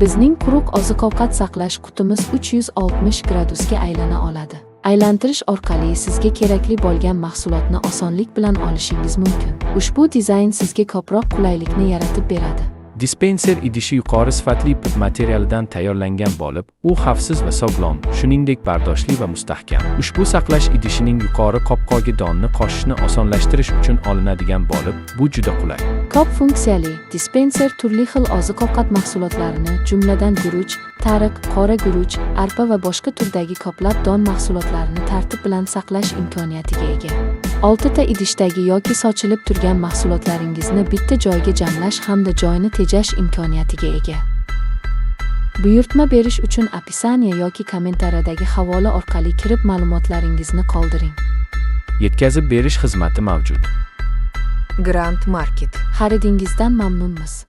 Bizning quruq oziq-ovqat saqlash qutimiz 360 gradusga aylana oladi. Aylantirish orqali sizga kerakli bo'lgan mahsulotni osonlik bilan olishingiz mumkin. Ushbu dizayn sizga ko'proq qulaylikni yaratib beradi. Dispenser idishi yuqori sifatli iput materialidan tayyorlangan bo'lib, u xavfsiz va sog'lom, shuningdek bardoshli va mustahkam. Ushbu saqlash idishining yuqori qopqogi donni qoshishni osonlashtirish uchun olinadigan bo'lib, bu juda qulay. Ko'p funksiyali dispenser turli xil oziq-ovqat mahsulotlarini, jumladan guruch, tariq, qora guruch, arpa va boshqa turdagi ko'plab don mahsulotlarini tartib bilan saqlash imkoniyatiga ega. 6 ta idishdagi yoki sochilib turgan mahsulotlaringizni bitta joyga jamlash hamda joyni tejash imkoniyatiga ega. Buyurtma berish uchun opisaniya yoki kommentariyadagi havola orqali kirib ma'lumotlaringizni qoldiring. Yetkazib berish xizmati mavjud. Grand Market. Xaridingizdan mamnunmiz.